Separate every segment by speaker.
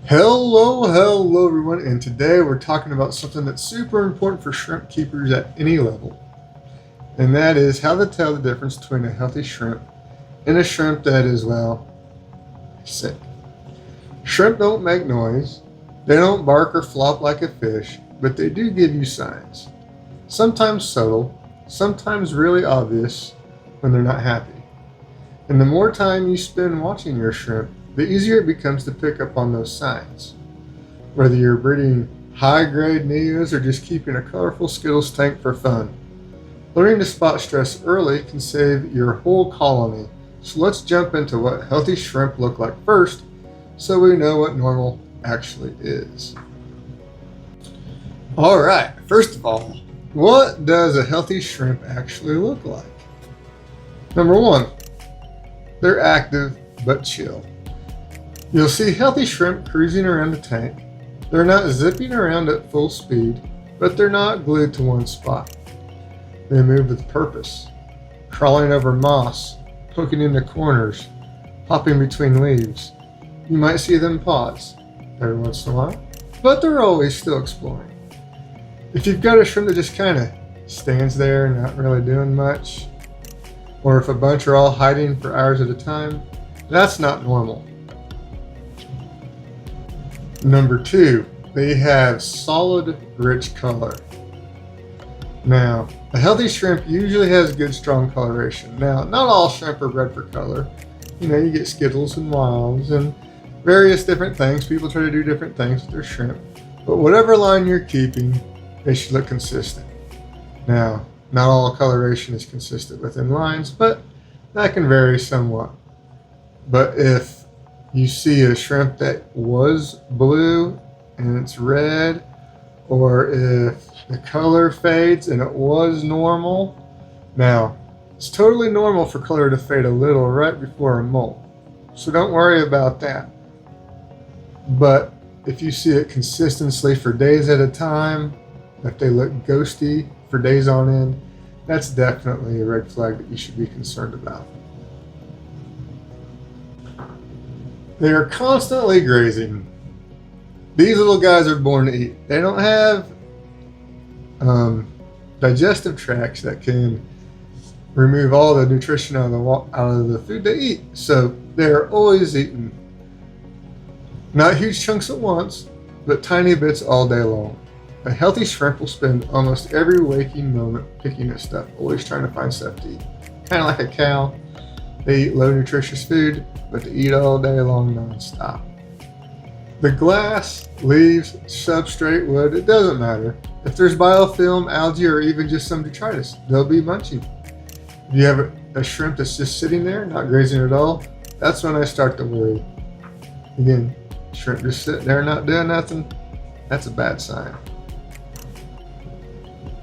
Speaker 1: Hello everyone, and today we're talking about something that's super important for shrimp keepers at any level, and that is how to tell the difference between a healthy shrimp and a shrimp that is, well, sick. Shrimp don't make noise, they don't bark or flop like a fish, but they do give you signs. Sometimes subtle, sometimes really obvious when they're not happy. And the more time you spend watching your shrimp, the easier it becomes to pick up on those signs. Whether you're breeding high-grade neos or just keeping a colorful Skittles tank for fun, learning to spot stress early can save your whole colony. So let's jump into what healthy shrimp look like first, so we know what normal actually is. Alright, first of all, what does a healthy shrimp actually look like? Number one, they're active but chill. You'll see healthy shrimp cruising around the tank. They're not zipping around at full speed, but they're not glued to one spot. They move with purpose, crawling over moss, poking into corners, hopping between leaves. You might see them pause every once in a while, but they're always still exploring. If you've got a shrimp that just kind of stands there, not really doing much, or if a bunch are all hiding for hours at a time, that's not normal. Number two, they have solid, rich color. Now, a healthy shrimp usually has good, strong coloration. Now, not all shrimp are bred for color. You get Skittles and Wilds and various different things. People try to do different things with their shrimp. But whatever line you're keeping, they should look consistent. Now, not all coloration is consistent within lines, but that can vary somewhat. But if you see a shrimp that was blue and it's red, or if the color fades and it was normal, now it's totally normal for color to fade a little right before a molt, so don't worry about that. But if you see it consistently for days at a time, if they look ghosty for days on end, that's definitely a red flag that you should be concerned about. They are constantly grazing. These little guys are born to eat. They don't have digestive tracts that can remove all the nutrition out of the food they eat. So they're always eating. Not huge chunks at once, but tiny bits all day long. A healthy shrimp will spend almost every waking moment picking at stuff, always trying to find stuff to eat. Kind of like a cow. They eat low nutritious food, but they eat all day long non-stop. The glass, leaves, substrate, wood, it doesn't matter. If there's biofilm, algae, or even just some detritus, they'll be munching. If you have a shrimp that's just sitting there, not grazing at all, that's when I start to worry. Again, shrimp just sitting there not doing nothing, that's a bad sign.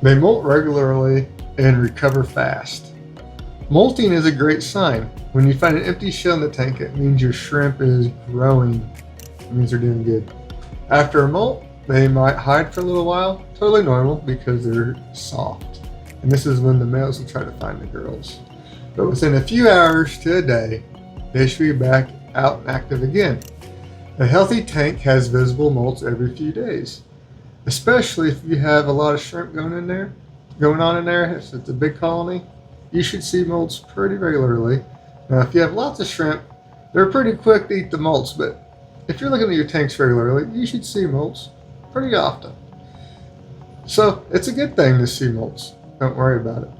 Speaker 1: They molt regularly and recover fast. Molting is a great sign. When you find an empty shell in the tank, it means your shrimp is growing. It means they're doing good. After a molt, they might hide for a little while. Totally normal because they're soft. And this is when the males will try to find the girls. But within a few hours to a day, they should be back out and active again. A healthy tank has visible molts every few days, especially if you have a lot of shrimp going on in there. If it's a big colony, you should see molts pretty regularly. Now, if you have lots of shrimp, they're pretty quick to eat the molts, but if you're looking at your tanks regularly, you should see molts pretty often. So it's a good thing to see molts. Don't worry about it.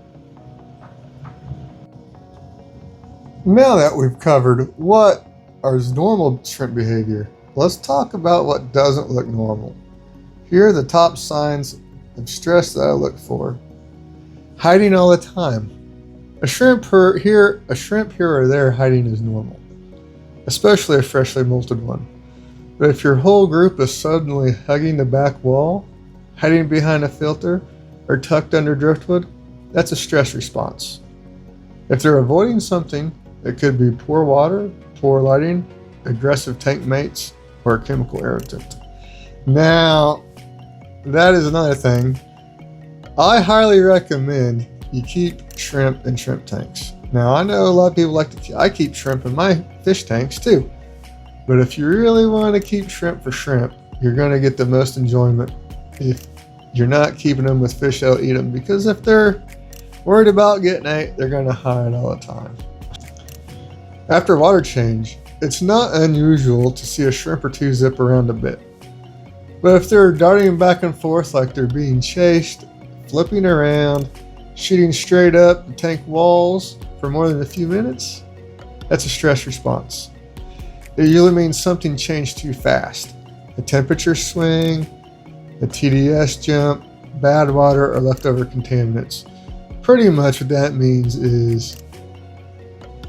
Speaker 1: Now that we've covered what is normal shrimp behavior, let's talk about what doesn't look normal. Here are the top signs of stress that I look for. Hiding all the time. A shrimp here or there hiding is normal, especially a freshly molted one. But if your whole group is suddenly hugging the back wall, hiding behind a filter, or tucked under driftwood, that's a stress response. If they're avoiding something, it could be poor water, poor lighting, aggressive tank mates, or a chemical irritant. Now, that is another thing. I highly recommend you keep shrimp in shrimp tanks. Now, I know a lot of people I keep shrimp in my fish tanks too. But if you really want to keep shrimp for shrimp, you're going to get the most enjoyment if you're not keeping them with fish that'll eat them, because if they're worried about getting ate, they're going to hide all the time. After water change, it's not unusual to see a shrimp or two zip around a bit. But if they're darting back and forth like they're being chased, flipping around, shooting straight up the tank walls for more than a few minutes, that's a stress response. It usually means something changed too fast. A temperature swing, a TDS jump, bad water, or leftover contaminants. Pretty much what that means is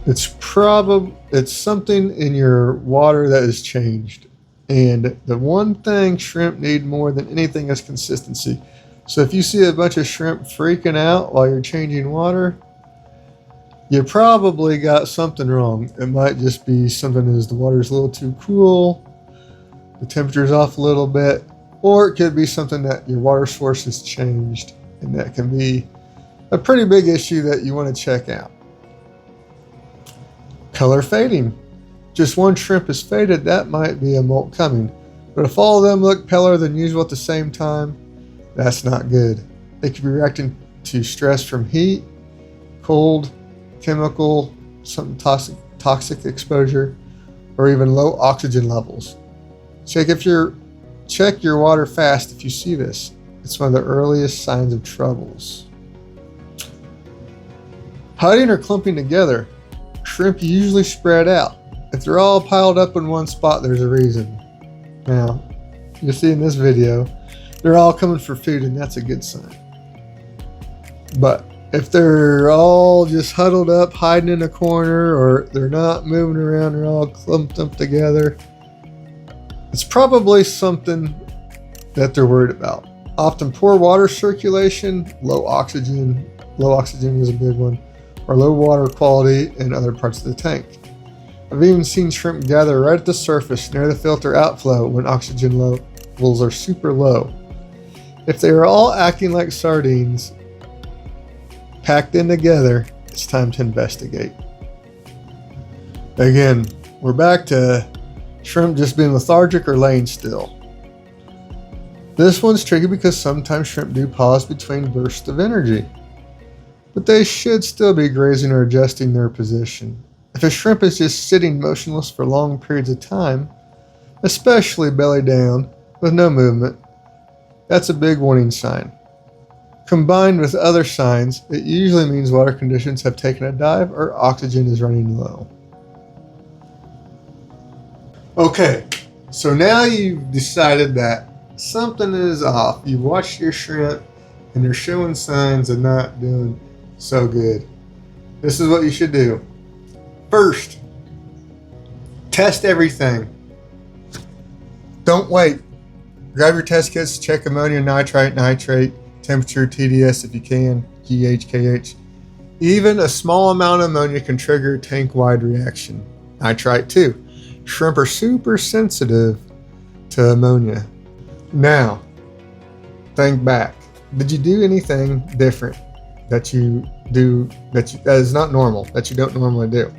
Speaker 1: it's something in your water that has changed. And the one thing shrimp need more than anything is consistency. So if you see a bunch of shrimp freaking out while you're changing water, you probably got something wrong. It might just be something as the water's a little too cool, the temperature's off a little bit, or it could be something that your water source has changed, and that can be a pretty big issue that you want to check out. Color fading. Just one shrimp is faded, that might be a molt coming. But if all of them look paler than usual at the same time, that's not good. They could be reacting to stress from heat, cold, chemical, some toxic exposure, or even low oxygen levels. Check your water fast if you see this. It's one of the earliest signs of troubles. Hiding or clumping together. Shrimp usually spread out. If they're all piled up in one spot, there's a reason. Now, you'll see in this video, they're all coming for food, and that's a good sign. But if they're all just huddled up, hiding in a corner, or they're not moving around, they're all clumped up together, it's probably something that they're worried about. Often poor water circulation, low oxygen is a big one, or low water quality in other parts of the tank. I've even seen shrimp gather right at the surface near the filter outflow when oxygen levels are super low. If they are all acting like sardines, packed in together, it's time to investigate. Again, we're back to shrimp just being lethargic or laying still. This one's tricky because sometimes shrimp do pause between bursts of energy, but they should still be grazing or adjusting their position. If a shrimp is just sitting motionless for long periods of time, especially belly down with no movement, that's a big warning sign. Combined with other signs, it usually means water conditions have taken a dive or oxygen is running low. Okay, so now you've decided that something is off. You've watched your shrimp and they're showing signs of not doing so good. This is what you should do. First, test everything. Don't wait. Grab your test kits, check ammonia, nitrite, nitrate, temperature, TDS if you can, GH, KH. Even a small amount of ammonia can trigger a tank-wide reaction. Nitrite too. Shrimp are super sensitive to ammonia. Now, think back. Did you do anything different that is not normal, that you don't normally do?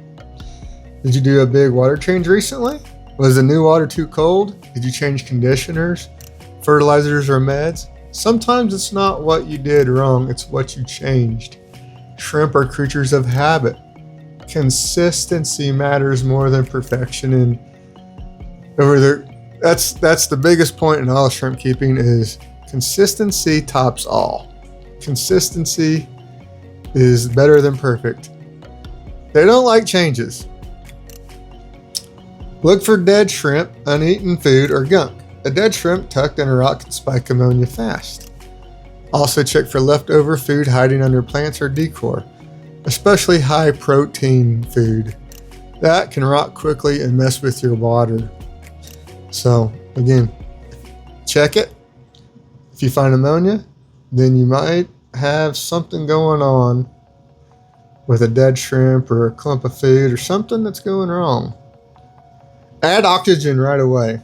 Speaker 1: Did you do a big water change recently? Was the new water too cold? Did you change conditioners, fertilizers, or meds? Sometimes it's not what you did wrong, it's what you changed. Shrimp are creatures of habit. Consistency matters more than perfection, and that's the biggest point in all shrimp keeping is consistency tops all. Consistency is better than perfect. They don't like changes. Look for dead shrimp, uneaten food, or gunk. A dead shrimp tucked in a rock can spike ammonia fast. Also check for leftover food hiding under plants or decor, especially high protein food. That can rot quickly and mess with your water. So again, check it. If you find ammonia, then you might have something going on with a dead shrimp or a clump of food or something that's going wrong. Add oxygen right away.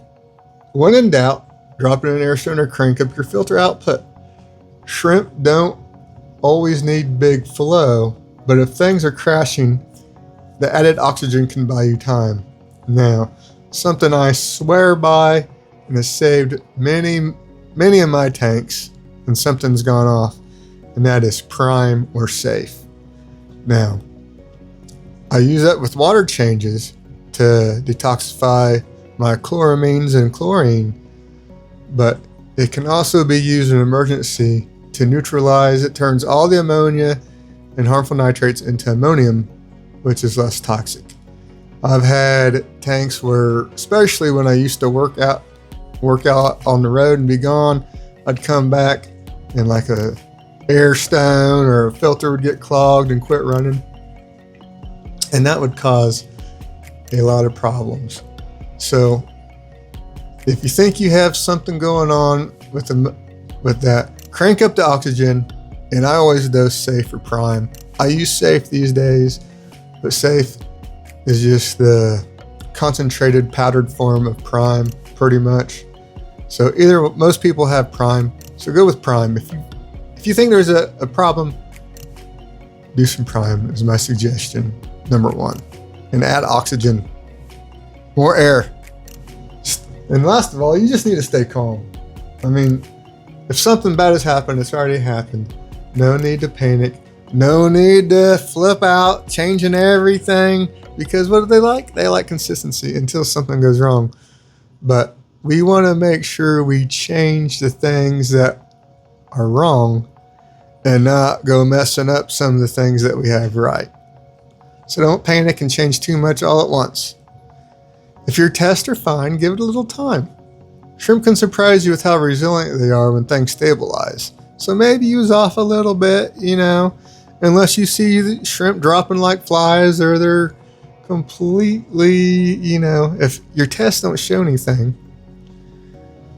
Speaker 1: When in doubt, drop it in an air stone or crank up your filter output. Shrimp don't always need big flow, but if things are crashing, the added oxygen can buy you time. Now, something I swear by and has saved many of my tanks when something's gone off, and that is prime or safe. Now, I use that with water changes to detoxify my chloramines and chlorine, but it can also be used in emergency to neutralize. It turns all the ammonia and harmful nitrates into ammonium, which is less toxic. I've had tanks where, especially when I used to work out on the road and be gone, I'd come back and like a air stone or a filter would get clogged and quit running. And that would cause a lot of problems. So if you think you have something going on with that, crank up the oxygen, and I always dose safe or prime. I use safe these days, but safe is just the concentrated powdered form of prime pretty much. So most people have prime, so go with prime. If you think there's a problem, do some prime is my suggestion, number one. And add oxygen, more air. And last of all, you just need to stay calm. I mean, if something bad has happened, it's already happened. No need to panic. No need to flip out, changing everything, because what do they like? They like consistency until something goes wrong. But we want to make sure we change the things that are wrong and not go messing up some of the things that we have right. So don't panic and change too much all at once. If your tests are fine, give it a little time. Shrimp can surprise you with how resilient they are when things stabilize. So maybe use off a little bit, unless you see the shrimp dropping like flies or they're completely, if your tests don't show anything.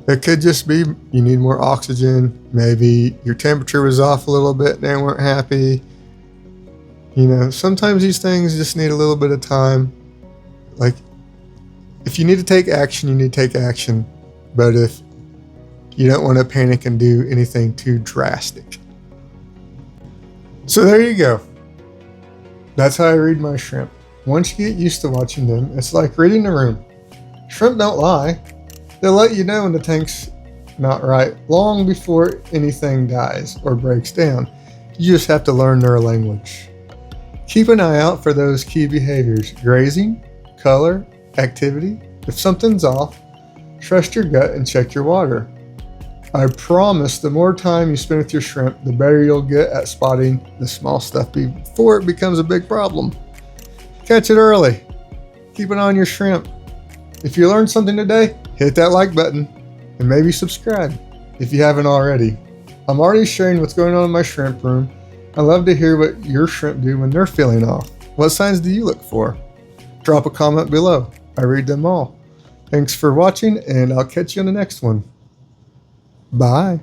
Speaker 1: It could just be you need more oxygen. Maybe your temperature was off a little bit and they weren't happy. Sometimes these things just need a little bit of time. Like, if you need to take action, you need to take action. But if you don't want to panic and do anything too drastic. So there you go. That's how I read my shrimp. Once you get used to watching them, it's like reading the room. Shrimp don't lie. They'll let you know when the tank's not right long before anything dies or breaks down. You just have to learn their language. Keep an eye out for those key behaviors: grazing, color, activity. If something's off, trust your gut and check your water. I promise the more time you spend with your shrimp, the better you'll get at spotting the small stuff before it becomes a big problem. Catch it early. Keep an eye on your shrimp. If you learned something today, hit that like button and maybe subscribe if you haven't already. I'm already sharing what's going on in my shrimp room. I love to hear what your shrimp do when they're feeling off. What signs do you look for? Drop a comment below. I read them all. Thanks for watching, and I'll catch you on the next one. Bye.